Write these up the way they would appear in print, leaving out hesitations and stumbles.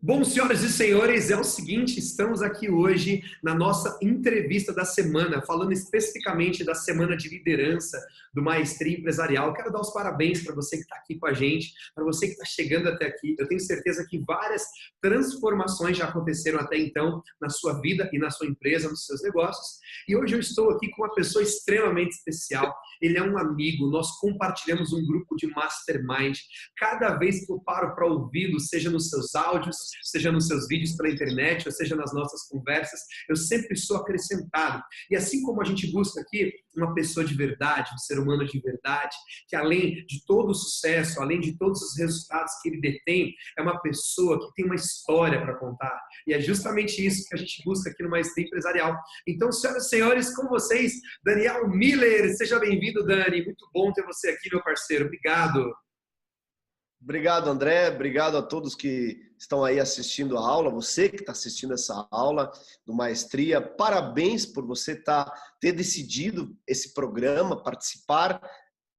Bom, senhoras e senhores, é o seguinte, estamos aqui hoje na nossa entrevista da semana, falando especificamente da semana de liderança do Maestria Empresarial. Quero dar os parabéns para você que está aqui com a gente, para você que está chegando até aqui. Eu tenho certeza que várias transformações já aconteceram até então na sua vida e na sua empresa, nos seus negócios. E hoje eu estou aqui com uma pessoa extremamente especial. Ele é um amigo, nós compartilhamos um grupo de mastermind. Cada vez que eu paro para ouvi-lo, seja nos seus áudios, seja nos seus vídeos pela internet, ou seja nas nossas conversas, eu sempre sou acrescentado. E assim como a gente busca aqui uma pessoa de verdade, um ser humano de verdade, que além de todo o sucesso, além de todos os resultados que ele detém, é uma pessoa que tem uma história para contar. E é justamente isso que a gente busca aqui no Maestria Empresarial. Então, senhoras e senhores, com vocês, Daniel Miller. Seja bem-vindo, Dani. Muito bom ter você aqui, meu parceiro. Obrigado. Obrigado, André. Obrigado a todos que estão aí assistindo a aula. Você que está assistindo essa aula do Maestria. Parabéns por você ter decidido esse programa, participar,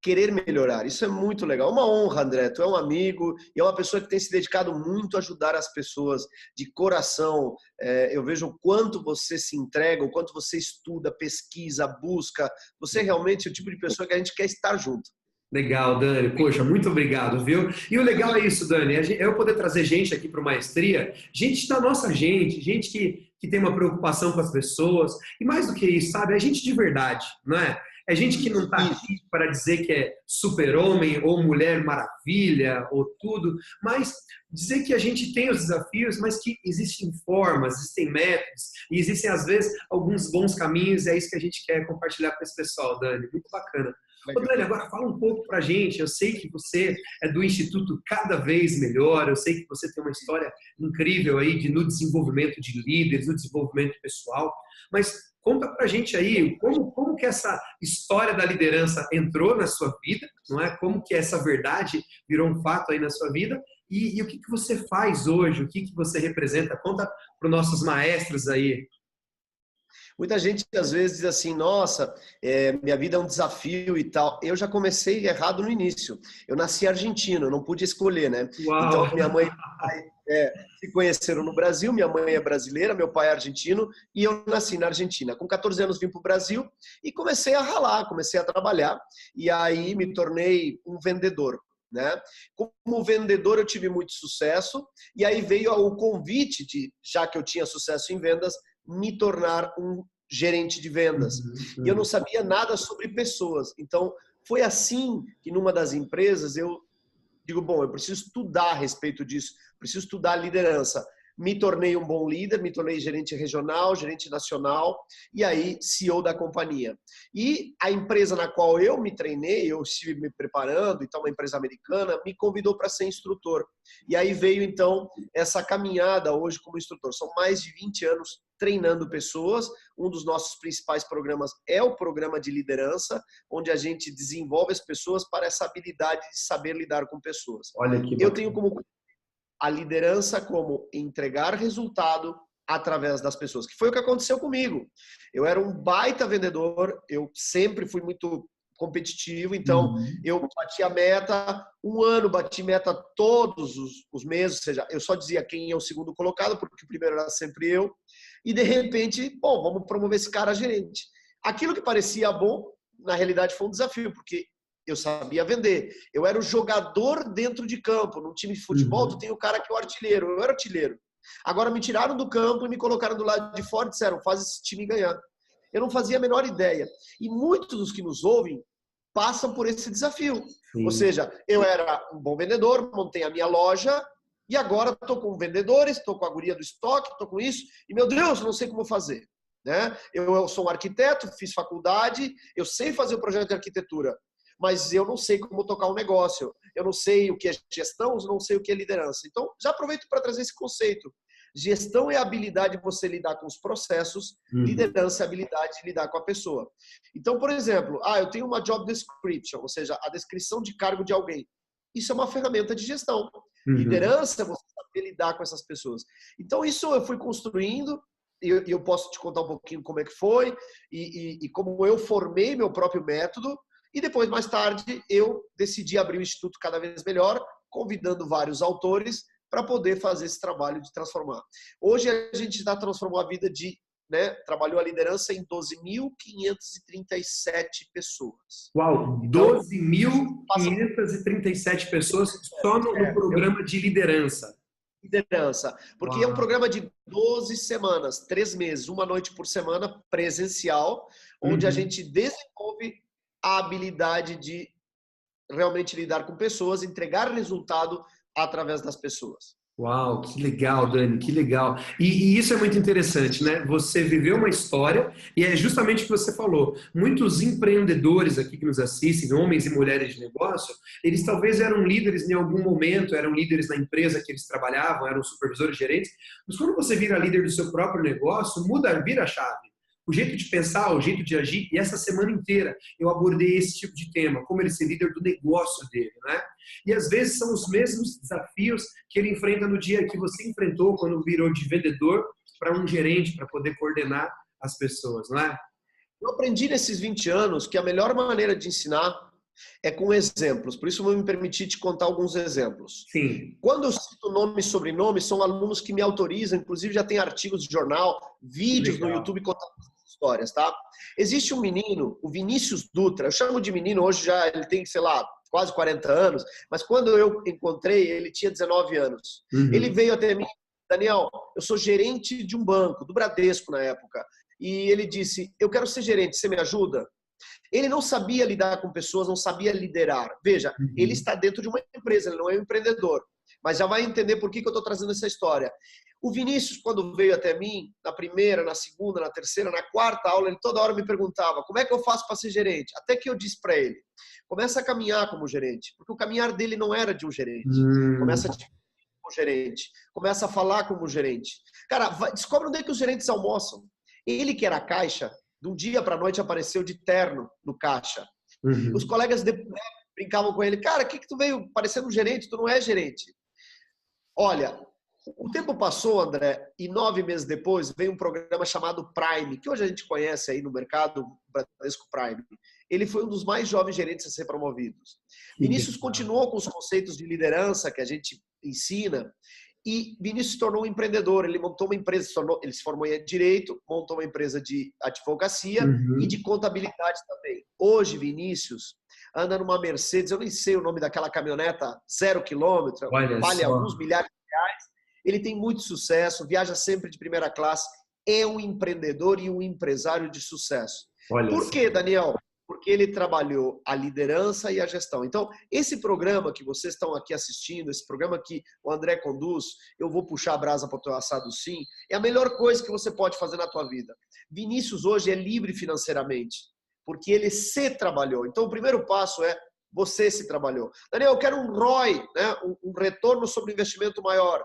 querer melhorar. Isso é muito legal. Uma honra, André. Tu é um amigo e é uma pessoa que tem se dedicado muito a ajudar as pessoas de coração. Eu vejo o quanto você se entrega, o quanto você estuda, pesquisa, busca. Você realmente é o tipo de pessoa que a gente quer estar junto. Legal, Dani. Poxa, muito obrigado, viu? E o legal é isso, Dani, é eu poder trazer gente aqui para o Maestria, gente da nossa gente que tem uma preocupação com as pessoas, e mais do que isso, sabe? É gente de verdade, não é? É gente que não está aqui para dizer que é super-homem ou mulher maravilha ou tudo, mas dizer que a gente tem os desafios, mas que existem formas, existem métodos, e existem, às vezes, alguns bons caminhos, e é isso que a gente quer compartilhar com esse pessoal, Dani. Muito bacana. Ô, Dani, agora fala um pouco pra gente. Eu sei que você é do Instituto Cada Vez Melhor, eu sei que você tem uma história incrível aí no desenvolvimento de líderes, no desenvolvimento pessoal, mas conta pra gente aí como que essa história da liderança entrou na sua vida, não é? Como que essa verdade virou um fato aí na sua vida e o que que você faz hoje, o que que você representa? Conta para os nossos maestros aí. Muita gente às vezes diz assim, nossa, minha vida é um desafio e tal. Eu já comecei errado no início. Eu nasci argentino, eu não pude escolher, né? Uau! Então minha mãe e meu pai se conheceram no Brasil, minha mãe é brasileira, meu pai é argentino e eu nasci na Argentina. Com 14 anos vim para o Brasil e comecei a ralar, comecei a trabalhar e aí me tornei um vendedor. Né? Como vendedor eu tive muito sucesso e aí veio o convite de, já que eu tinha sucesso em vendas, me tornar um gerente de vendas. E eu não sabia nada sobre pessoas. Então, foi assim que numa das empresas eu digo, bom, eu preciso estudar a respeito disso, preciso estudar liderança. Me tornei um bom líder, me tornei gerente regional, gerente nacional e aí CEO da companhia. E a empresa na qual eu me treinei, eu estive me preparando, então uma empresa americana, me convidou para ser instrutor. E aí veio então essa caminhada hoje como instrutor. São mais de 20 anos treinando pessoas. Um dos nossos principais programas é o programa de liderança, onde a gente desenvolve as pessoas para essa habilidade de saber lidar com pessoas. Olha que Eu bacana. tenho como a liderança como entregar resultado através das pessoas, que foi o que aconteceu comigo. Eu era um baita vendedor, eu sempre fui muito competitivo, então eu bati a meta, um ano bati meta todos os meses, ou seja, eu só dizia quem é o segundo colocado, porque o primeiro era sempre eu, e de repente, bom, vamos promover esse cara a gerente. Aquilo que parecia bom, na realidade foi um desafio, porque eu sabia vender. Eu era o jogador dentro de campo. Num time de futebol, tu tem o cara que é o artilheiro. Eu era artilheiro. Agora me tiraram do campo e me colocaram do lado de fora e disseram, faz esse time ganhar. Eu não fazia a menor ideia. E muitos dos que nos ouvem passam por esse desafio. Sim. Ou seja, eu era um bom vendedor, montei a minha loja e agora estou com vendedores, estou com a guria do estoque, estou com isso e, meu Deus, não sei como fazer. Né? Eu sou um arquiteto, fiz faculdade, eu sei fazer o projeto de arquitetura, mas eu não sei como tocar um negócio, eu não sei o que é gestão, eu não sei o que é liderança. Então, já aproveito para trazer esse conceito. Gestão é a habilidade de você lidar com os processos, liderança é a habilidade de lidar com a pessoa. Então, por exemplo, eu tenho uma job description, ou seja, a descrição de cargo de alguém. Isso é uma ferramenta de gestão. Liderança é você saber lidar com essas pessoas. Então, isso eu fui construindo, e eu posso te contar um pouquinho como é que foi, e como eu formei meu próprio método. E depois, mais tarde, eu decidi abrir o Instituto Cada Vez Melhor, convidando vários autores para poder fazer esse trabalho de transformar. Hoje a gente já transformou a vida de, né, trabalhou a liderança em 12.537 pessoas. Uau, Então, 12.537 pessoas só no programa de liderança. Liderança. Porque Uau. é um programa de 12 semanas, 3 meses, uma noite por semana, presencial, onde a gente desenvolve a habilidade de realmente lidar com pessoas, entregar resultado através das pessoas. Uau, que legal, Dani, que legal. E isso é muito interessante, né? Você viveu uma história e é justamente o que você falou. Muitos empreendedores aqui que nos assistem, homens e mulheres de negócio, eles talvez eram líderes em algum momento, eram líderes na empresa que eles trabalhavam, eram supervisores, gerentes, mas quando você vira líder do seu próprio negócio, vira a chave. O jeito de pensar, o jeito de agir, e essa semana inteira eu abordei esse tipo de tema, como ele ser líder do negócio dele, né? E às vezes são os mesmos desafios que ele enfrenta no dia que você enfrentou quando virou de vendedor para um gerente, para poder coordenar as pessoas, não é? Eu aprendi nesses 20 anos que a melhor maneira de ensinar é com exemplos. Por isso, eu vou me permitir te contar alguns exemplos. Sim. Quando eu cito nome e sobrenome, são alunos que me autorizam, inclusive já tem artigos de jornal, vídeos no YouTube contando histórias, tá? Existe um menino, o Vinícius Dutra, eu chamo de menino, hoje já ele tem, sei lá, quase 40 anos, mas quando eu encontrei, ele tinha 19 anos. Ele veio até mim, Daniel, eu sou gerente de um banco, do Bradesco na época, e ele disse, eu quero ser gerente, você me ajuda? Ele não sabia lidar com pessoas, não sabia liderar. Veja, ele está dentro de uma empresa, ele não é um empreendedor. Mas já vai entender por que eu estou trazendo essa história. O Vinícius, quando veio até mim, na primeira, na segunda, na terceira, na quarta aula, ele toda hora me perguntava, como é que eu faço para ser gerente? Até que eu disse para ele, começa a caminhar como gerente. Porque o caminhar dele não era de um gerente. Começa a como gerente. Começa a falar como gerente. Cara, descobre onde é que os gerentes almoçam. Ele que era caixa, de um dia para a noite apareceu de terno no caixa. Os colegas brincavam com ele, cara, o que tu veio parecendo um gerente? Tu não é gerente. Olha, o tempo passou, André, e 9 meses depois veio um programa chamado Prime, que hoje a gente conhece aí no mercado, o Bradesco Prime. Ele foi um dos mais jovens gerentes a ser promovidos. Vinícius continuou com os conceitos de liderança que a gente ensina, e Vinícius se tornou um empreendedor. Ele montou uma empresa, ele se formou em Direito, montou uma empresa de advocacia e de contabilidade também. Hoje, Vinícius anda numa Mercedes, eu nem sei o nome daquela caminhoneta, 0 quilômetro, vale alguns milhares de reais. Ele tem muito sucesso, viaja sempre de primeira classe, é um empreendedor e um empresário de sucesso. Por quê, Daniel? Porque ele trabalhou a liderança e a gestão. Então, esse programa que vocês estão aqui assistindo, esse programa que o André conduz, eu vou puxar a brasa para o teu assado sim, é a melhor coisa que você pode fazer na tua vida. Vinícius hoje é livre financeiramente, porque ele se trabalhou. Então, o primeiro passo é você se trabalhou. Daniel, eu quero um ROI, né? um retorno sobre investimento maior.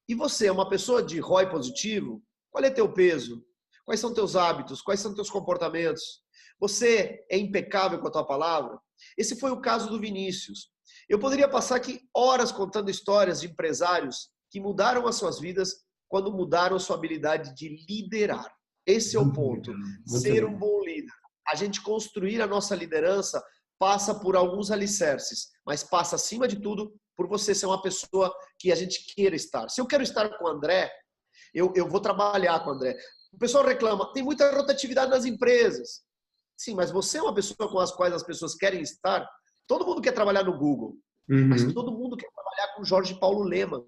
E você é uma pessoa de ROI positivo? Qual é teu peso? Quais são teus hábitos? Quais são teus comportamentos? Você é impecável com a tua palavra? Esse foi o caso do Vinícius. Eu poderia passar aqui horas contando histórias de empresários que mudaram as suas vidas quando mudaram a sua habilidade de liderar. Esse é o ponto. Ser um bom líder. A gente construir a nossa liderança passa por alguns alicerces, mas passa, acima de tudo, por você ser uma pessoa que a gente queira estar. Se eu quero estar com o André, eu vou trabalhar com o André. O pessoal reclama, tem muita rotatividade nas empresas. Sim, mas você é uma pessoa com as quais as pessoas querem estar. Todo mundo quer trabalhar no Google, mas todo mundo quer trabalhar com o Jorge Paulo Lemann.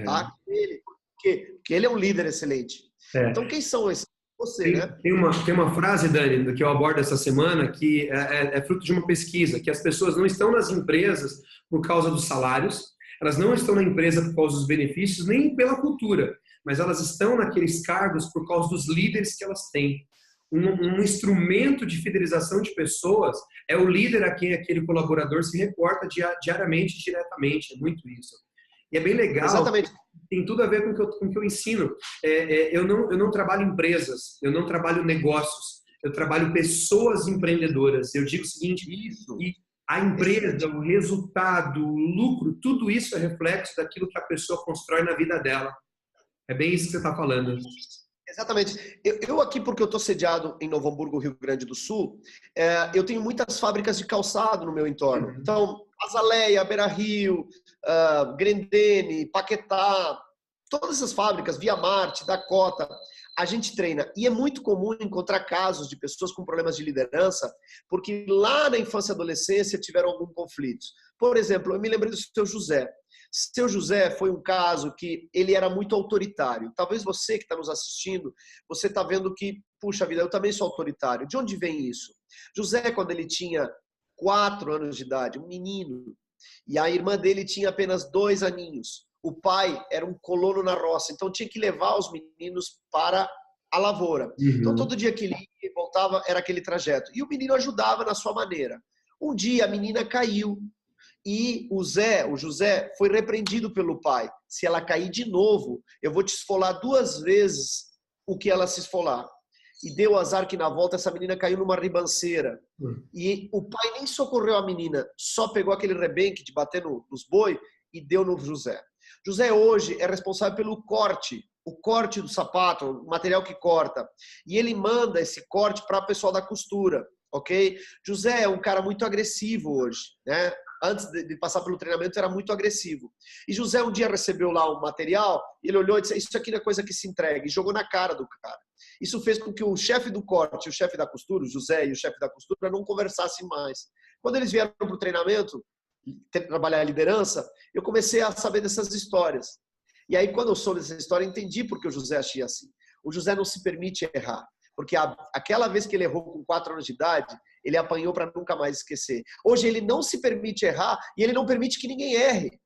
Tá? Porque ele é um líder excelente. Então, quem são esses? Você, né? Tem uma frase, Dani, que eu abordo essa semana, que é fruto de uma pesquisa, que as pessoas não estão nas empresas por causa dos salários, elas não estão na empresa por causa dos benefícios, nem pela cultura, mas elas estão naqueles cargos por causa dos líderes que elas têm. Um instrumento de fidelização de pessoas é o líder a quem aquele colaborador se reporta diariamente, diretamente. É muito isso. E é bem legal. Exatamente. Tem tudo a ver com o que eu ensino. Eu não trabalho empresas, eu não trabalho negócios, eu trabalho pessoas empreendedoras. Eu digo o seguinte, e a empresa, o resultado, o lucro, tudo isso é reflexo daquilo que a pessoa constrói na vida dela. É bem isso que você está falando. Exatamente. Eu aqui, porque eu estou sediado em Novo Hamburgo, Rio Grande do Sul, eu tenho muitas fábricas de calçado no meu entorno. Então, Azaleia, Beira Rio, Grendene, Paquetá, todas essas fábricas, Via Marte, Dakota, a gente treina. E é muito comum encontrar casos de pessoas com problemas de liderança, porque lá na infância e adolescência tiveram algum conflito. Por exemplo, eu me lembrei do seu José. Seu José foi um caso que ele era muito autoritário. Talvez você que está nos assistindo, você está vendo que, puxa vida, eu também sou autoritário. De onde vem isso? José, quando ele tinha 4 anos de idade, um menino, e a irmã dele tinha apenas 2 aninhos. O pai era um colono na roça, então tinha que levar os meninos para a lavoura. Então todo dia que ele ia e voltava era aquele trajeto. E o menino ajudava na sua maneira. Um dia a menina caiu e o José, foi repreendido pelo pai. Se ela cair de novo, eu vou te esfolar 2 vezes o que ela se esfolar. E deu azar que na volta essa menina caiu numa ribanceira. E o pai nem socorreu a menina, só pegou aquele rebenque de bater nos boi e deu no José. José hoje é responsável pelo corte, o corte do sapato, o material que corta. E ele manda esse corte para o pessoal da costura, ok? José é um cara muito agressivo hoje, né? Antes de passar pelo treinamento era muito agressivo. E José um dia recebeu lá um material, ele olhou e disse, isso aqui não é coisa que se entrega, e jogou na cara do cara. Isso fez com que o chefe do corte e o chefe da costura, o José e o chefe da costura, não conversassem mais. Quando eles vieram para o treinamento, trabalhar a liderança, eu comecei a saber dessas histórias. E aí, quando eu soube dessa história, eu entendi por que o José achia assim. O José não se permite errar. Porque aquela vez que ele errou com 4 anos de idade, ele apanhou para nunca mais esquecer. Hoje ele não se permite errar e ele não permite que ninguém erre.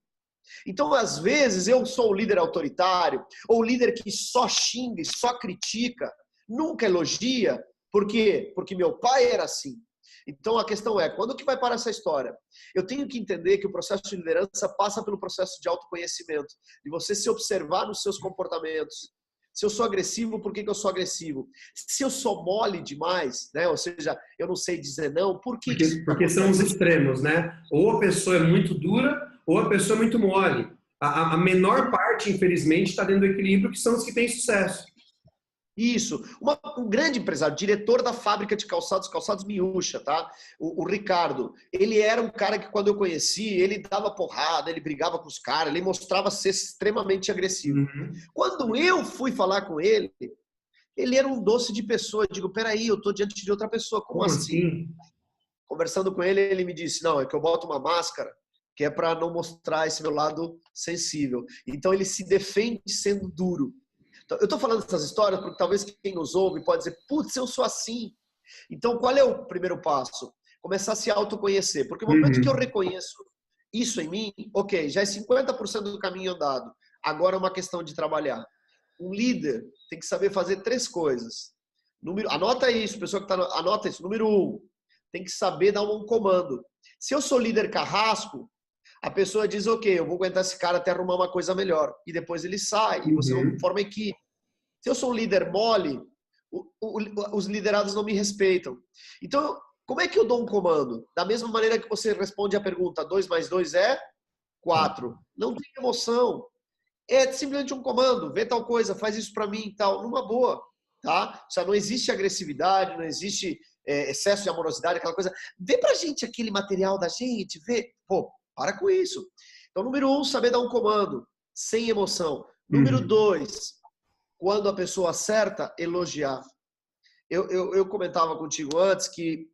Então, às vezes, eu sou o líder autoritário, ou o líder que só xinga e só critica, nunca elogia. Por quê? Porque meu pai era assim. Então, a questão é, quando que vai parar essa história? Eu tenho que entender que o processo de liderança passa pelo processo de autoconhecimento, de você se observar nos seus comportamentos. Se eu sou agressivo, por que eu sou agressivo? Se eu sou mole demais, né? Ou seja, eu não sei dizer não, por que Porque são os extremos, né? Ou a pessoa é muito dura, ou a pessoa é muito mole. A menor parte, infelizmente, está dentro do equilíbrio, que são os que têm sucesso. Isso. Um grande empresário, diretor da fábrica de calçados Miúcha, tá? O Ricardo. Ele era um cara que, quando eu conheci, ele dava porrada, ele brigava com os caras, ele mostrava ser extremamente agressivo. Quando eu fui falar com ele era um doce de pessoa. Eu digo, peraí, eu tô diante de outra pessoa. Como assim? Conversando com ele, ele me disse, não, é que eu boto uma máscara que é para não mostrar esse meu lado sensível. Então, ele se defende sendo duro. Eu estou falando dessas histórias porque talvez quem nos ouve pode dizer, putz, eu sou assim. Então, qual é o primeiro passo? Começar a se autoconhecer. Porque no momento que eu reconheço isso em mim, ok, já é 50% do caminho andado. Agora é uma questão de trabalhar. Um líder tem que saber fazer 3 coisas. Anota isso, pessoa que está anota isso. Número 1, tem que saber dar um comando. Se eu sou líder carrasco, a pessoa diz, ok, eu vou aguentar esse cara até arrumar uma coisa melhor. E depois ele sai, e você não forma equipe. Se eu sou um líder mole, os liderados não me respeitam. Então, como é que eu dou um comando? Da mesma maneira que você responde a pergunta, 2 mais 2 é 4. Não tem emoção. É simplesmente um comando, vê tal coisa, faz isso para mim e tal, numa boa. Tá? Só não existe agressividade, não existe excesso de amorosidade, aquela coisa. Vê pra gente aquele material da gente, vê. Pô, para com isso. Então, número 1, saber dar um comando, sem emoção. Número 2, quando a pessoa acerta, elogiar. Eu comentava contigo antes que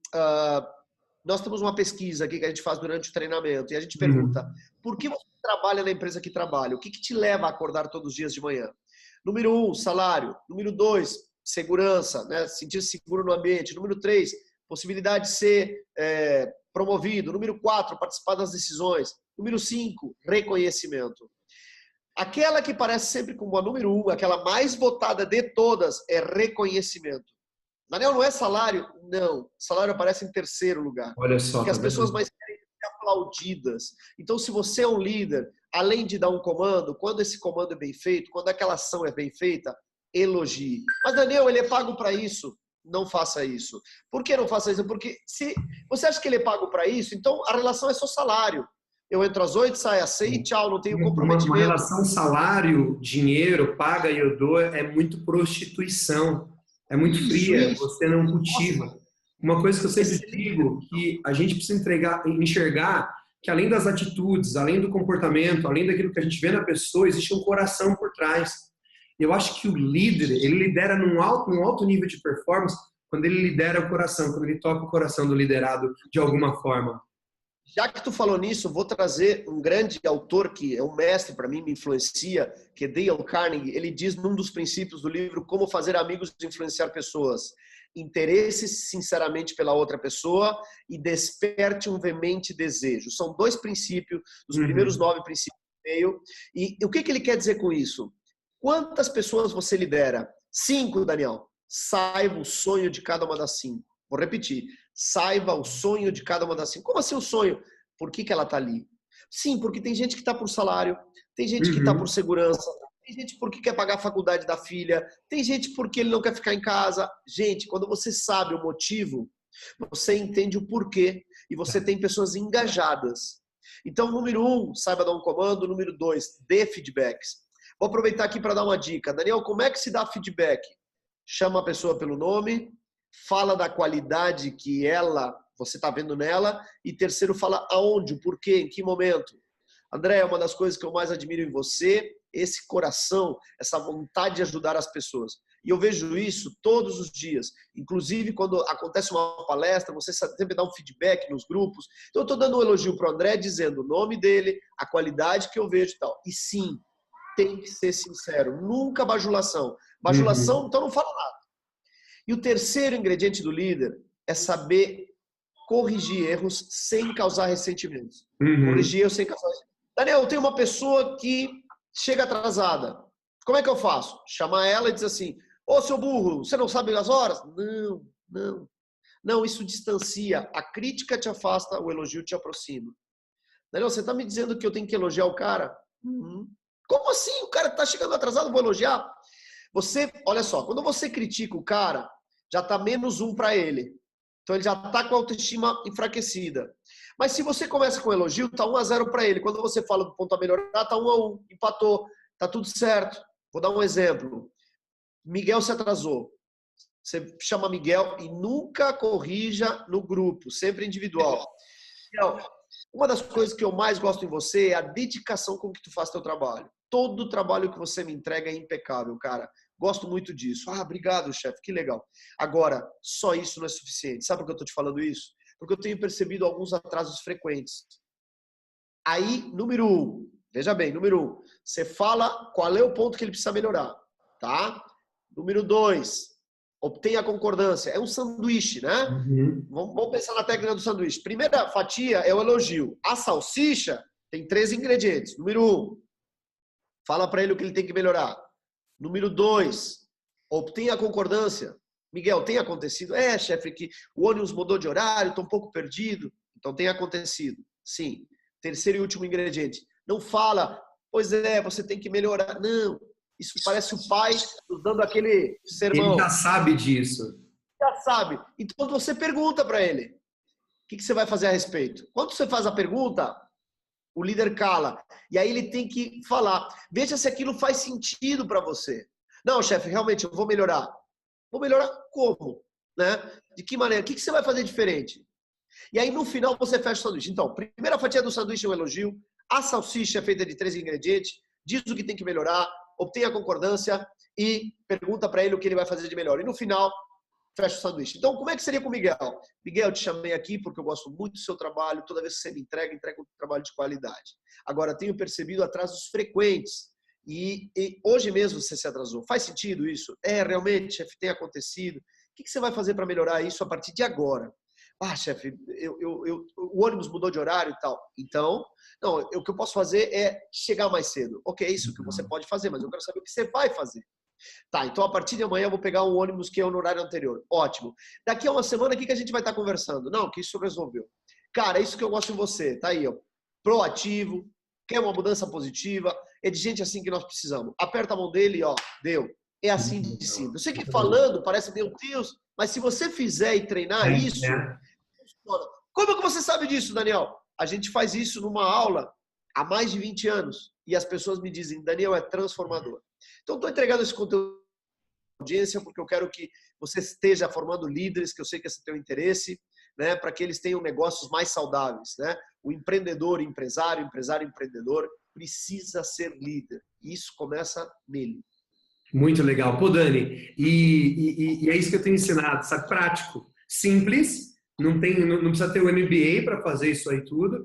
nós temos uma pesquisa aqui que a gente faz durante o treinamento e a gente pergunta, por que você trabalha na empresa que trabalha? O que te leva a acordar todos os dias de manhã? Número 1, salário. Número 2, segurança, né? Sentir-se seguro no ambiente. Número 3, possibilidade de ser promovido. Número 4, participar das decisões. Número 5, reconhecimento. Aquela que parece sempre como a número 1, aquela mais votada de todas, é reconhecimento. Daniel, não é salário? Não. Salário aparece em terceiro lugar. Olha só. Porque as pessoas mais querem ser aplaudidas. Então, se você é um líder, além de dar um comando, quando esse comando é bem feito, quando aquela ação é bem feita, elogie. Mas, Daniel, ele é pago para isso. Não faça isso. Por que não faça isso? Porque se você acha que ele é pago para isso, então a relação é só salário. Eu entro às 8, saio às 6 e tchau, não tenho comprometimento. Uma relação salário, dinheiro, paga e eu dou é muito prostituição. É muito fria, você não cultiva. Uma coisa que eu sempre digo, que a gente precisa enxergar que além das atitudes, além do comportamento, além daquilo que a gente vê na pessoa, existe um coração por trás. Eu acho que o líder, ele lidera num alto nível de performance quando ele lidera o coração, quando ele toca o coração do liderado de alguma forma. Já que tu falou nisso, vou trazer um grande autor que é um mestre para mim, me influencia, que é Dale Carnegie. Ele diz num dos princípios do livro Como Fazer Amigos e Influenciar Pessoas: interesse-se sinceramente pela outra pessoa e desperte um veemente desejo. São 2 princípios, dos primeiros 9 princípios do Dale. E o que ele quer dizer com isso? Quantas pessoas você lidera? 5, Daniel. Saiba o sonho de cada uma das 5. Vou repetir. Saiba o sonho de cada uma das 5. Como assim o sonho? Por que ela está ali? Sim, porque tem gente que está por salário, tem gente que está por segurança, tem gente porque quer pagar a faculdade da filha, tem gente porque ele não quer ficar em casa. Gente, quando você sabe o motivo, você entende o porquê e você tem pessoas engajadas. Então, número 1, saiba dar um comando. Número 2, dê feedbacks. Vou aproveitar aqui para dar uma dica. Daniel, como é que se dá feedback? Chama a pessoa pelo nome, fala da qualidade que você está vendo nela, e terceiro, fala aonde, o porquê, em que momento. André, uma das coisas que eu mais admiro em você, esse coração, essa vontade de ajudar as pessoas. E eu vejo isso todos os dias. Inclusive, quando acontece uma palestra, você sempre dá um feedback nos grupos. Então, eu estou dando um elogio para o André, dizendo o nome dele, a qualidade que eu vejo e tal. E sim, tem que ser sincero. Nunca bajulação. Bajulação, então não fala nada. E o terceiro ingrediente do líder é saber corrigir erros sem causar ressentimentos. Corrigir erros sem causar ressentimentos. Daniel, eu tenho uma pessoa que chega atrasada. Como é que eu faço? Chamar ela e dizer assim: ô, seu burro, você não sabe as horas? Não, isso distancia. A crítica te afasta, o elogio te aproxima. Daniel, você está me dizendo que eu tenho que elogiar o cara? Como assim? O cara que está chegando atrasado, eu vou elogiar? Olha só, quando você critica o cara, já está -1 para ele. Então ele já está com a autoestima enfraquecida. Mas se você começa com um elogio, está 1-0 para ele. Quando você fala do ponto a melhorar, está 1-1, empatou, está tudo certo. Vou dar um exemplo. Miguel se atrasou. Você chama Miguel e nunca corrija no grupo, sempre individual. Miguel, uma das coisas que eu mais gosto em você é a dedicação com que tu faz teu trabalho. Todo o trabalho que você me entrega é impecável, cara. Gosto muito disso. Obrigado, chefe, que legal. Agora, só isso não é suficiente. Sabe por que eu estou te falando isso? Porque eu tenho percebido alguns atrasos frequentes. Aí, número 1, veja bem, número 1, você fala qual é o ponto que ele precisa melhorar, tá? Número 2, obtenha a concordância. É um sanduíche, né? Vamos pensar na técnica do sanduíche. Primeira fatia é o elogio. A salsicha tem 3 ingredientes. Número 1, fala para ele o que ele tem que melhorar. Número 2, obtenha a concordância. Miguel, tem acontecido? Chefe, que o ônibus mudou de horário, estou um pouco perdido. Então tem acontecido. Sim. Terceiro e último ingrediente. Não fala, pois é, você tem que melhorar. Não. Isso parece o pai nos dando aquele sermão. Ele já sabe disso. Já sabe. Então você pergunta para ele. O que você vai fazer a respeito? Quando você faz a pergunta, o líder cala. E aí ele tem que falar. Veja se aquilo faz sentido para você. Não, chefe, realmente eu vou melhorar. Vou melhorar como? Né? De que maneira? O que você vai fazer diferente? E aí no final você fecha o sanduíche. Então, primeira fatia do sanduíche é um elogio. A salsicha é feita de 3 ingredientes. Diz o que tem que melhorar. Obtenha a concordância e pergunta para ele o que ele vai fazer de melhor. E no final, fecha o sanduíche. Então, como é que seria com o Miguel? Miguel, eu te chamei aqui porque eu gosto muito do seu trabalho. Toda vez que você me entrega um trabalho de qualidade. Agora, tenho percebido atrasos frequentes. E hoje mesmo você se atrasou. Faz sentido isso? Realmente, chefe, tem acontecido. O que você vai fazer para melhorar isso a partir de agora? Chefe, o ônibus mudou de horário e tal. Então, não, o que eu posso fazer é chegar mais cedo. Ok, é isso que você pode fazer, mas eu quero saber o que você vai fazer. Tá, então a partir de amanhã eu vou pegar um ônibus que é no horário anterior. Ótimo. Daqui a uma semana, o que a gente vai estar conversando? Não, que isso resolveu. Cara, é isso que eu gosto em você. Tá aí, ó. Proativo, quer uma mudança positiva. É de gente assim que nós precisamos. Aperta a mão dele e ó, deu. É assim de simples. Eu sei que falando parece, meu Deus, mas se você fizer e treinar isso, funciona. Como é que você sabe disso, Daniel? A gente faz isso numa aula há mais de 20 anos e as pessoas me dizem, Daniel, é transformador. Então, estou entregando esse conteúdo à audiência porque eu quero que você esteja formando líderes, que eu sei que esse é o teu interesse. né, para que eles tenham negócios mais saudáveis, né? O empreendedor, empresário, empreendedor precisa ser líder. Isso começa nele. Muito legal. Pô, Dani, e é isso que eu tenho ensinado, sabe? Prático, simples, não precisa ter o MBA para fazer isso aí tudo,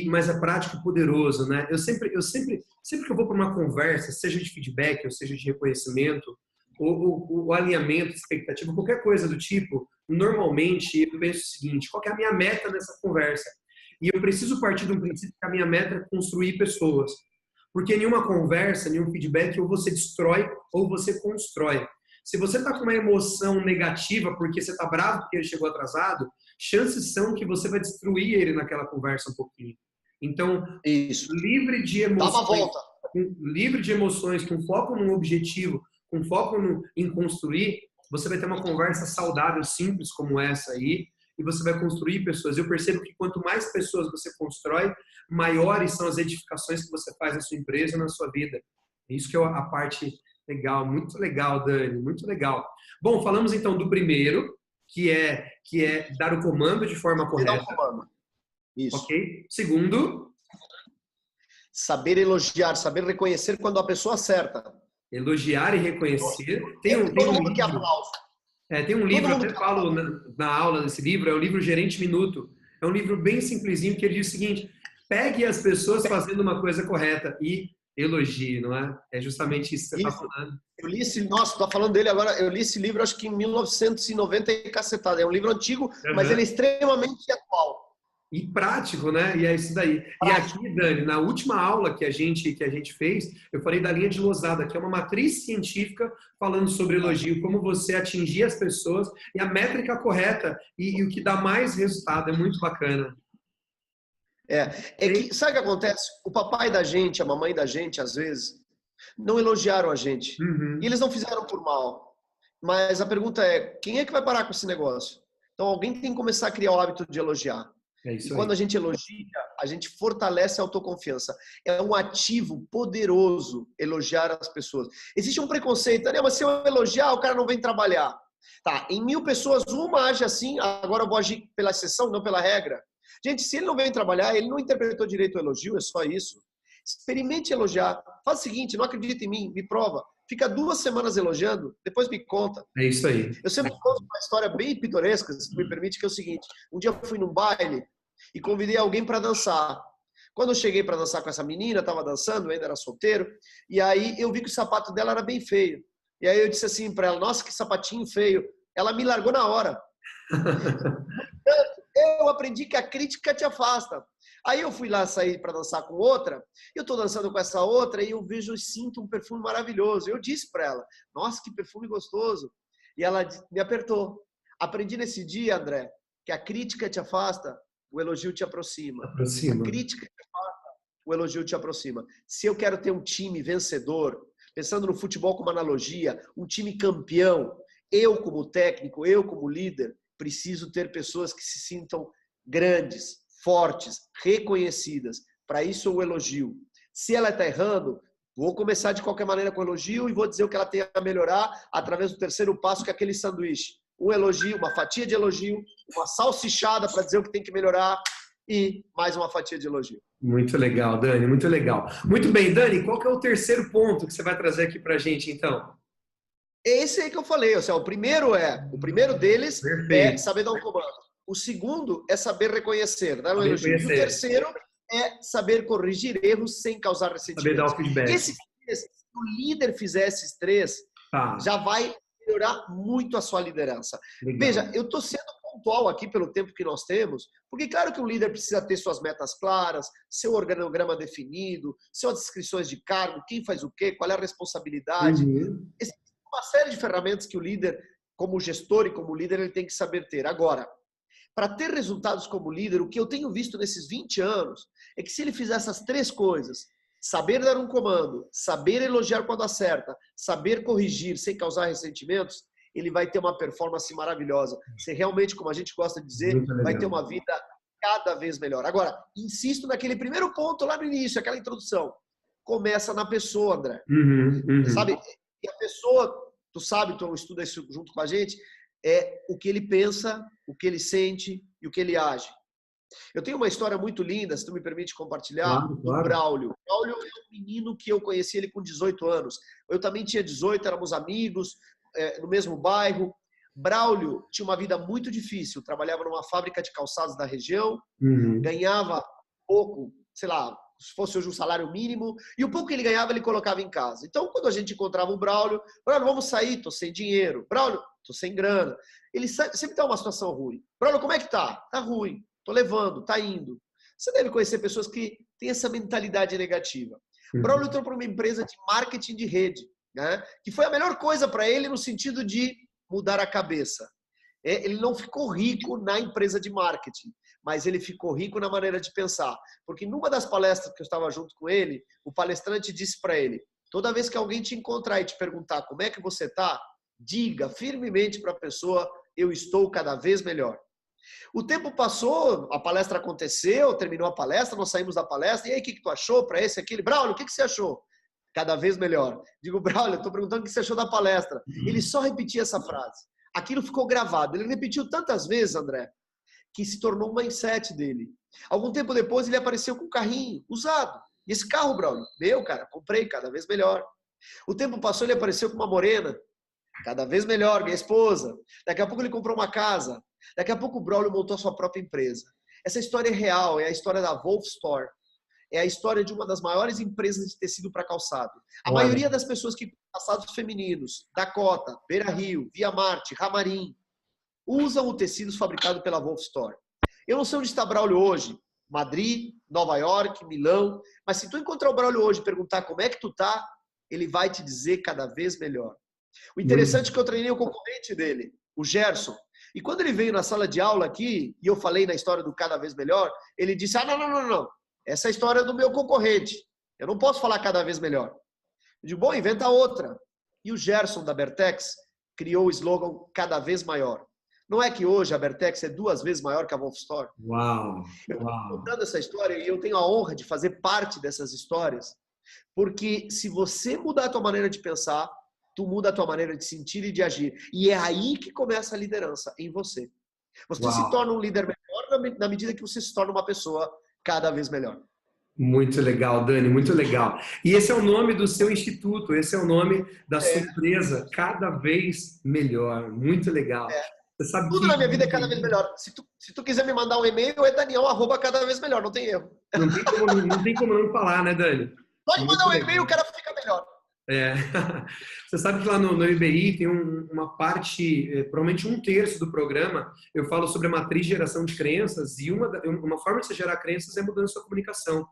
mas é prático e poderoso, né? Sempre que eu vou para uma conversa, seja de feedback ou seja de reconhecimento, o alinhamento, expectativa, qualquer coisa do tipo, normalmente eu penso o seguinte: qual que é a minha meta nessa conversa? E eu preciso partir de um princípio que a minha meta é construir pessoas. Porque nenhuma conversa, nenhum feedback, ou você destrói ou você constrói. Se você está com uma emoção negativa porque você está bravo porque ele chegou atrasado, chances são que você vai destruir ele naquela conversa um pouquinho. Então, isso. Livre de emoções, dá uma volta. Livre de emoções, com foco num objetivo, com foco em construir, você vai ter uma conversa saudável, simples como essa aí, e você vai construir pessoas. Eu percebo que quanto mais pessoas você constrói, maiores são as edificações que você faz na sua empresa, na sua vida. Isso que é a parte legal, muito legal, Dani, muito legal. Bom, falamos então do primeiro, que é dar o comando de forma correta. Dar o comando. Isso. Ok? Segundo, saber elogiar, saber reconhecer quando a pessoa acerta. Elogiar e reconhecer. Todo mundo quer aplauso. Tem um livro, eu até falo na aula desse livro, é o livro Gerente Minuto. É um livro bem simplesinho que ele diz o seguinte: pegue as pessoas fazendo uma coisa correta e elogie, não é? É justamente isso que você está falando. Eu li esse, nossa, estou falando dele agora, eu li esse livro acho que em 1990 e cacetada. É um livro antigo, mas ele é extremamente atual. E prático, né? E é isso daí. Prático. E aqui, Dani, na última aula que a gente fez, eu falei da linha de Losada, que é uma matriz científica falando sobre elogio, como você atingir as pessoas e a métrica correta e o que dá mais resultado. É muito bacana. Que, sabe o que acontece? O papai da gente, a mamãe da gente, às vezes, não elogiaram a gente. Uhum. E eles não fizeram por mal. Mas a pergunta é, quem é que vai parar com esse negócio? Então, alguém tem que começar a criar o hábito de elogiar. E quando a gente elogia, a gente fortalece a autoconfiança. É um ativo poderoso elogiar as pessoas. Existe um preconceito, né? Mas se eu elogiar, o cara não vem trabalhar. Tá, em 1000 pessoas, uma age assim, agora eu vou agir pela exceção, não pela regra. Gente, se ele não vem trabalhar, ele não interpretou direito o elogio, é só isso. Experimente elogiar. Faz o seguinte, não acredita em mim, me prova. Fica 2 semanas elogiando, depois me conta. É isso aí. Eu sempre conto uma história bem pitoresca, se me permite, que é o seguinte. Um dia eu fui num baile e convidei alguém para dançar. Quando eu cheguei para dançar com essa menina, estava dançando, eu ainda era solteiro, e aí eu vi que o sapato dela era bem feio. E aí eu disse assim para ela, nossa, que sapatinho feio. Ela me largou na hora. Eu aprendi que a crítica te afasta. Aí eu fui lá sair para dançar com outra, eu estou dançando com essa outra e eu vejo e sinto um perfume maravilhoso. Eu disse para ela, nossa, que perfume gostoso. E ela me apertou. Aprendi nesse dia, André, que a crítica te afasta, o elogio te aproxima. A crítica te afasta, o elogio te aproxima. Se eu quero ter um time vencedor, pensando no futebol como analogia, um time campeão, eu como técnico, eu como líder, preciso ter pessoas que se sintam grandes, fortes, reconhecidas. Para isso, o elogio. Se ela está errando, vou começar de qualquer maneira com o elogio e vou dizer o que ela tem a melhorar através do terceiro passo, que é aquele sanduíche. Um elogio, uma fatia de elogio, uma salsichada para dizer o que tem que melhorar e mais uma fatia de elogio. Muito legal, Dani, muito legal. Muito bem, Dani, qual que é o terceiro ponto que você vai trazer aqui para a gente, então? Esse aí que eu falei, ou seja, o primeiro deles é saber dar um comando. O segundo é saber reconhecer, dar um elogio. E o terceiro é saber corrigir erros sem causar ressentimento. Saber dar o feedback. Se o líder fizer esses 3, já vai melhorar muito a sua liderança. Legal. Veja, eu estou sendo pontual aqui pelo tempo que nós temos, porque claro que o líder precisa ter suas metas claras, seu organograma definido, suas descrições de cargo, quem faz o quê, qual é a responsabilidade. Uma série de ferramentas que o líder, como gestor e como líder, ele tem que saber ter. Agora, para ter resultados como líder, o que eu tenho visto nesses 20 anos é que se ele fizer essas 3 coisas, saber dar um comando, saber elogiar quando acerta, saber corrigir sem causar ressentimentos, ele vai ter uma performance maravilhosa. Você realmente, como a gente gosta de dizer, vai ter uma vida cada vez melhor. Agora, insisto naquele primeiro ponto lá no início, aquela introdução. Começa na pessoa, André. Sabe? E a pessoa, tu sabe, tu estuda isso junto com a gente, é o que ele pensa, o que ele sente, e o que ele age. Eu tenho uma história muito linda, se tu me permite compartilhar, Claro, do claro. Braulio. O Braulio é um menino que eu conheci ele com 18 anos. Eu também tinha 18, éramos amigos, no mesmo bairro. Braulio tinha uma vida muito difícil, trabalhava numa fábrica de calçados da região, Uhum. ganhava pouco, sei lá, se fosse hoje um salário mínimo, e o pouco que ele ganhava ele colocava em casa. Então, quando a gente encontrava o Braulio, vamos sair, tô sem dinheiro. Braulio, tô sem grana. Ele sempre tá uma situação ruim. Braulio, como é que tá? Tá ruim. Tô levando, tá indo. Você deve conhecer pessoas que têm essa mentalidade negativa. O Braulio Uhum. entrou para uma empresa de marketing de rede, né? Que foi a melhor coisa para ele no sentido de mudar a cabeça. Ele não ficou rico na empresa de marketing, mas ele ficou rico na maneira de pensar. Porque numa das palestras que eu estava junto com ele, o palestrante disse para ele, toda vez que alguém te encontrar e te perguntar como é que você está, diga firmemente para a pessoa, eu estou cada vez melhor. O tempo passou, a palestra aconteceu, terminou a palestra, nós saímos da palestra, e aí, o que tu achou para esse, aquele? Braulio, o que você achou? Cada vez melhor. Digo, Braulio, estou perguntando o que você achou da palestra. Ele só repetia essa frase. Aquilo ficou gravado. Ele repetiu tantas vezes, André, que se tornou um mindset dele. Algum tempo depois, ele apareceu com um carrinho usado. E esse carro, Braulio, meu, cara, comprei, cada vez melhor. O tempo passou, ele apareceu com uma morena, cada vez melhor, minha esposa. Daqui a pouco ele comprou uma casa. Daqui a pouco o Braulio montou a sua própria empresa. Essa história é real, é a história da Wolf Store. É a história de uma das maiores empresas de tecido para calçado. A Olha, maioria das pessoas que têm calçados femininos, Dakota, Beira Rio, Via Marte, Ramarim, usam o tecido fabricado pela Wolf Store. Eu não sei onde está Braulio hoje, Madrid, Nova York, Milão, mas se tu encontrar o Braulio hoje e perguntar como é que tu tá, ele vai te dizer cada vez melhor. O interessante é que eu treinei o concorrente dele, o Gerson. E quando ele veio na sala de aula aqui, e eu falei na história do cada vez melhor, ele disse, não. Essa é a história do meu concorrente. Eu não posso falar cada vez melhor. Eu digo, bom, inventa outra. E o Gerson da Bertex criou o slogan cada vez maior. Não é que hoje a Bertex é 2 vezes maior que a Wolf Store? uau, Eu estou uau. contando essa história e eu tenho a honra de fazer parte dessas histórias, porque se você mudar a tua maneira de pensar, tu muda a tua maneira de sentir e de agir. E é aí que começa a liderança, em você. Você se Uau. torna um líder melhor na medida que você se torna uma pessoa cada vez melhor. Muito legal, Dani, muito legal. E esse é o nome do seu instituto, esse é o nome da sua É, empresa, cada vez melhor. Muito legal. é. Você sabe Tudo que na minha vida é cada vez melhor. Se tu quiser me mandar um e-mail, é Daniel@cada vez melhor, não tem erro. não tem como não falar, né, Dani? Pode mandar Muito um e-mail, o legal. cara fica melhor. É. Você sabe que lá no IBI tem uma parte, provavelmente 1/3 do programa, eu falo sobre a matriz de geração de crenças, e uma forma de você gerar crenças é mudando a sua comunicação.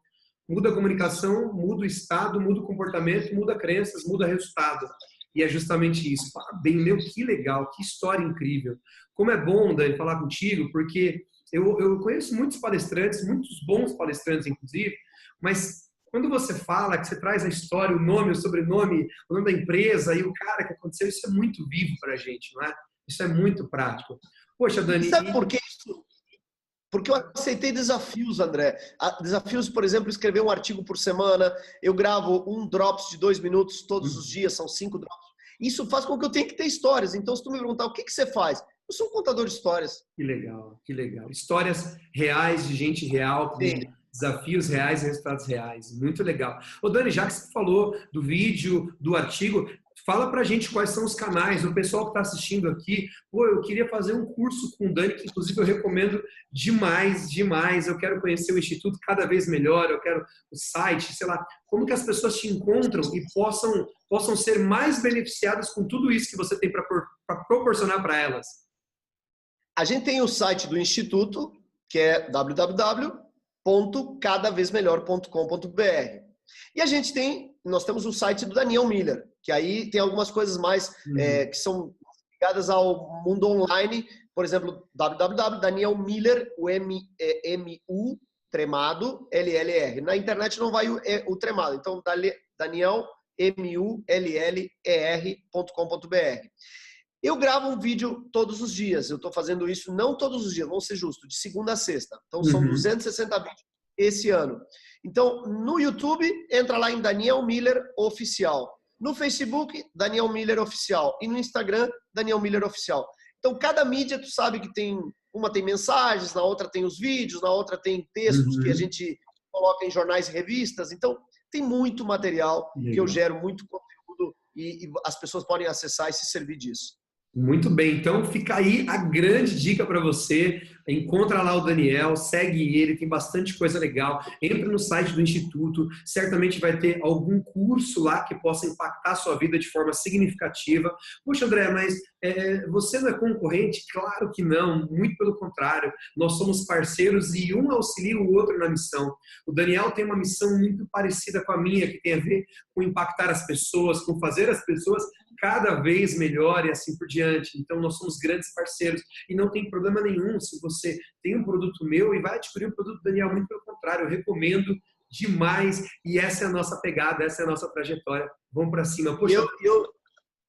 Muda a comunicação, muda o estado, muda o comportamento, muda crenças, muda resultado. E é justamente isso. Parabéns, meu, que legal, que história incrível. Como é bom, Dani, falar contigo, porque eu conheço muitos palestrantes, muitos bons palestrantes, inclusive, mas quando você fala, que você traz a história, o nome, o sobrenome, o nome da empresa e o cara que aconteceu, isso é muito vivo para a gente, não é? Isso é muito prático. Poxa, E Dani, sabe por que isso? Porque eu aceitei desafios, André. Desafios, por exemplo, escrever um artigo por semana. Eu gravo um Drops de 2 minutos todos os dias, são 5 Drops. Isso faz com que eu tenha que ter histórias. Então, se tu me perguntar o que você faz, eu sou um contador de histórias. que legal, que legal. Histórias reais de gente real, com Sim. desafios reais e resultados reais. Muito legal. Ô, Dani, já que você falou do vídeo, do artigo, fala pra gente quais são os canais. O pessoal que está assistindo aqui, pô, eu queria fazer um curso com o Dani, que inclusive eu recomendo demais, demais. Eu quero conhecer o Instituto cada vez melhor, eu quero o site, sei lá, como que as pessoas te encontram e possam ser mais beneficiadas com tudo isso que você tem para proporcionar para elas. A gente tem o site do Instituto, que é www.cadavezmelhor.com.br. E nós temos o site do Daniel Miller, que aí tem algumas coisas mais que são ligadas ao mundo online. Por exemplo, www.danielmiller, o M-U, tremado, L-L-R. Na internet não vai o tremado. Então, Daniel, M-U-L-L-E-R.com.br. Eu gravo um vídeo todos os dias. Eu estou fazendo isso, não todos os dias, vamos ser justos, de segunda a sexta. Então, são 260 vídeos esse ano. Então, no YouTube, entra lá em Daniel Miller Oficial. No Facebook, Daniel Miller Oficial. E no Instagram, Daniel Miller Oficial. Então, cada mídia, tu sabe que tem, uma tem mensagens, na outra tem os vídeos, na outra tem textos que a gente coloca em jornais e revistas. Então, tem muito material que eu gero, muito conteúdo e as pessoas podem acessar e se servir disso. Muito bem, então fica aí a grande dica para você. Encontra lá o Daniel, segue ele, tem bastante coisa legal. Entra no site do Instituto, certamente vai ter algum curso lá que possa impactar a sua vida de forma significativa. Poxa, André, mas você não é concorrente? Claro que não, muito pelo contrário. Nós somos parceiros e um auxilia o outro na missão. O Daniel tem uma missão muito parecida com a minha, que tem a ver com impactar as pessoas, com fazer as pessoas cada vez melhor e assim por diante. Então, nós somos grandes parceiros e não tem problema nenhum se você tem um produto meu e vai adquirir um produto do Daniel. Muito pelo contrário, eu recomendo demais e essa é a nossa pegada, essa é a nossa trajetória. Vamos para cima. Poxa,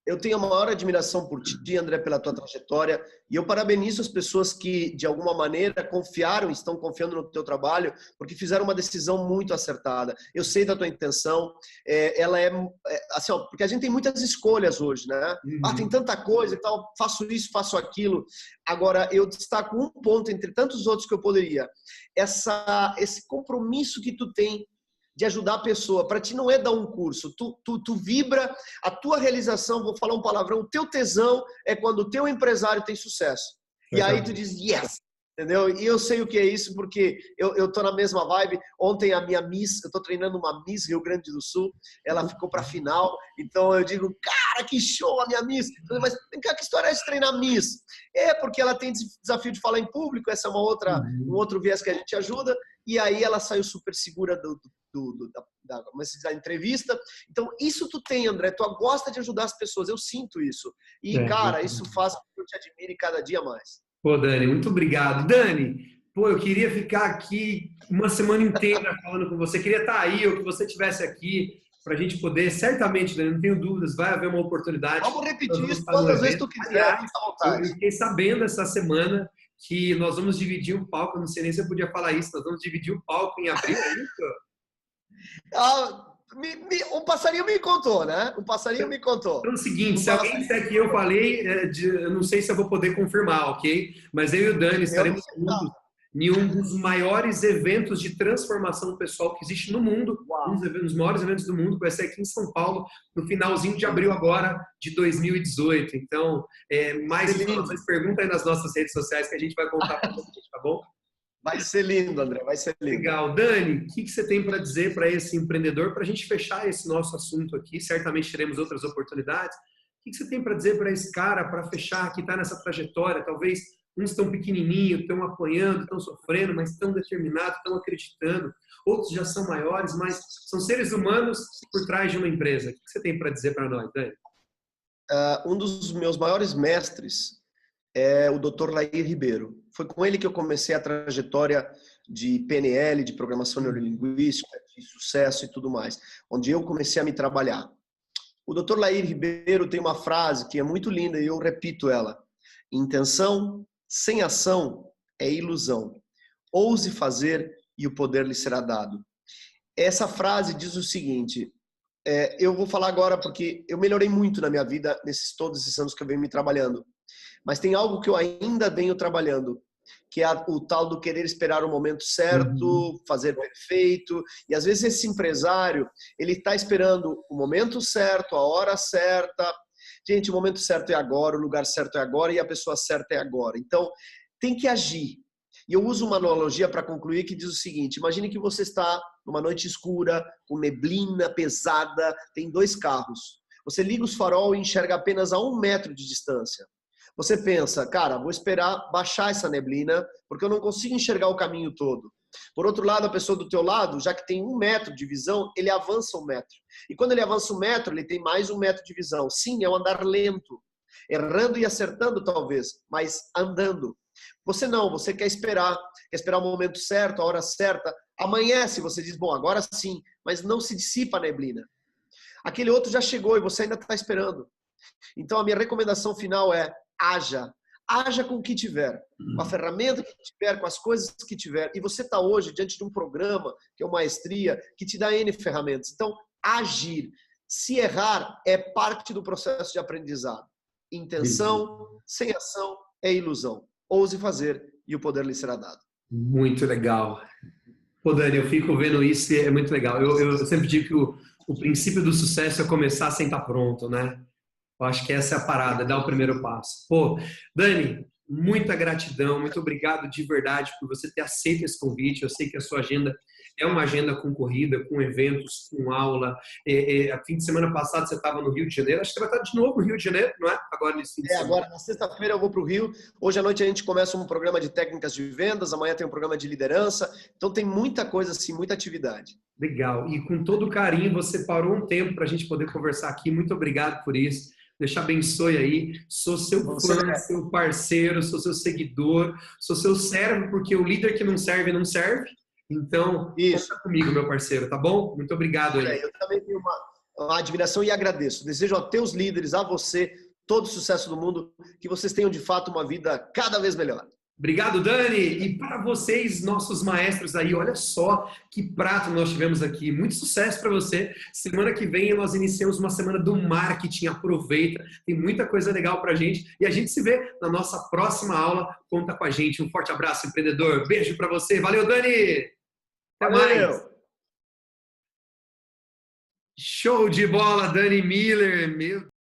eu tenho a maior admiração por ti, André, pela tua trajetória, e eu parabenizo as pessoas que, de alguma maneira, confiaram, estão confiando no teu trabalho, porque fizeram uma decisão muito acertada. Eu sei da tua intenção, ela assim, ó, porque a gente tem muitas escolhas hoje, né? Tem tanta coisa e tal, faço isso, faço aquilo. Agora, eu destaco um ponto entre tantos outros que eu poderia. Esse compromisso que tu tem de ajudar a pessoa. Para ti não é dar um curso. Tu vibra, a tua realização, vou falar um palavrão, o teu tesão é quando o teu empresário tem sucesso. E aí tu diz, yes! Entendeu? E eu sei o que é isso, porque eu tô na mesma vibe. Ontem a minha Miss, eu tô treinando uma Miss Rio Grande do Sul, ela ficou para final, então eu digo, cara, que show a minha Miss! Mas vem cá, que história é esse treinar Miss? É porque ela tem desafio de falar em público, essa é um outro viés que a gente ajuda, e aí ela saiu super segura da entrevista. Então, isso tu tem, André, tu gosta de ajudar as pessoas, eu sinto isso. E, cara, isso faz com que eu te admire cada dia mais. Pô, Dani, muito obrigado. Dani, pô, eu queria ficar aqui uma semana inteira falando com você, queria estar aí, ou que você estivesse aqui, para a gente poder, certamente, Dani, não tenho dúvidas, vai haver uma oportunidade. Vamos repetir isso quantas vezes tu quiser, à vontade. Eu fiquei sabendo essa semana que nós vamos dividir o palco, não sei nem se eu podia falar isso, nós vamos dividir o palco em abril, é isso? Um passarinho me contou, né? Um passarinho me contou. Então é o seguinte, se alguém disser que eu falei, eu não sei se eu vou poder confirmar, ok? Mas eu e o Dani estaremos juntos em um dos maiores eventos de transformação pessoal que existe no mundo, um dos maiores eventos do mundo, que vai ser aqui em São Paulo, no finalzinho de abril agora, de 2018. Então, mais informações, pergunta aí nas nossas redes sociais que a gente vai contar para vocês, tá bom? Vai ser lindo, André, vai ser lindo. Legal. Dani, o que você tem para dizer para esse empreendedor, para a gente fechar esse nosso assunto aqui? Certamente teremos outras oportunidades. O que você tem para dizer para esse cara, para fechar, que está nessa trajetória? Talvez uns estão pequenininhos, estão apanhando, estão sofrendo, mas estão determinados, estão acreditando. Outros já são maiores, mas são seres humanos por trás de uma empresa. O que você tem para dizer para nós, Dani? Um dos meus maiores mestres é o Dr. Lair Ribeiro. Foi com ele que eu comecei a trajetória de PNL, de programação neurolinguística, de sucesso e tudo mais, onde eu comecei a me trabalhar. O Dr. Lair Ribeiro tem uma frase que é muito linda e eu repito ela. Intenção sem ação é ilusão. Ouse fazer e o poder lhe será dado. Essa frase diz o seguinte, eu vou falar agora porque eu melhorei muito na minha vida todos esses anos que eu venho me trabalhando. Mas tem algo que eu ainda venho trabalhando, que é o tal do querer esperar o momento certo, fazer perfeito. E às vezes esse empresário, ele está esperando o momento certo, a hora certa. Gente, o momento certo é agora, o lugar certo é agora e a pessoa certa é agora. Então, tem que agir. E eu uso uma analogia para concluir que diz o seguinte, imagine que você está numa noite escura, com neblina pesada, tem 2 carros. Você liga os farol e enxerga apenas a 1 metro de distância. Você pensa, cara, vou esperar baixar essa neblina, porque eu não consigo enxergar o caminho todo. Por outro lado, a pessoa do teu lado, já que tem 1 metro de visão, ele avança 1 metro. E quando ele avança 1 metro, ele tem mais 1 metro de visão. Sim, é um andar lento. Errando e acertando, talvez, mas andando. Você não, você quer esperar o momento certo, a hora certa. Amanhece, você diz, bom, agora sim, mas não se dissipa a neblina. Aquele outro já chegou e você ainda está esperando. Então, a minha recomendação final é haja. Haja com o que tiver, com a ferramenta que tiver, com as coisas que tiver. E você está hoje diante de um programa, que é uma maestria, que te dá N ferramentas. Então, agir. Se errar, é parte do processo de aprendizado. Intenção, sem ação, é ilusão. Ouse fazer e o poder lhe será dado. Muito legal. Pô, Dani, eu fico vendo isso e é muito legal. Eu sempre digo que o princípio do sucesso é começar sem estar pronto, né? Eu acho que essa é a parada, dar o primeiro passo. Pô, Dani, muita gratidão, muito obrigado de verdade por você ter aceito esse convite. Eu sei que a sua agenda é uma agenda concorrida, com eventos, com aula. A fim de semana passado você estava no Rio de Janeiro, acho que você vai estar de novo no Rio de Janeiro, não é? Agora nesse fim de semana. Agora na sexta-feira eu vou para o Rio. Hoje à noite a gente começa um programa de técnicas de vendas, amanhã tem um programa de liderança. Então tem muita coisa assim, muita atividade. Legal. E com todo carinho, você parou um tempo para a gente poder conversar aqui. Muito obrigado por isso. Deus te abençoe aí. Sou seu fã, seu parceiro, sou seu seguidor, sou seu servo, porque o líder que não serve, não serve. Então, conta comigo, meu parceiro, tá bom? Muito obrigado aí. Eu também tenho uma admiração e agradeço. Desejo a teus líderes, a você, todo o sucesso do mundo, que vocês tenham de fato uma vida cada vez melhor. Obrigado, Dani. E para vocês, nossos maestros aí, olha só que prato nós tivemos aqui. Muito sucesso para você. Semana que vem nós iniciamos uma semana do marketing. Aproveita, tem muita coisa legal para a gente. E a gente se vê na nossa próxima aula. Conta com a gente. Um forte abraço, empreendedor. Beijo para você. Valeu, Dani. Até mais. Show de bola, Dani Miller. Meu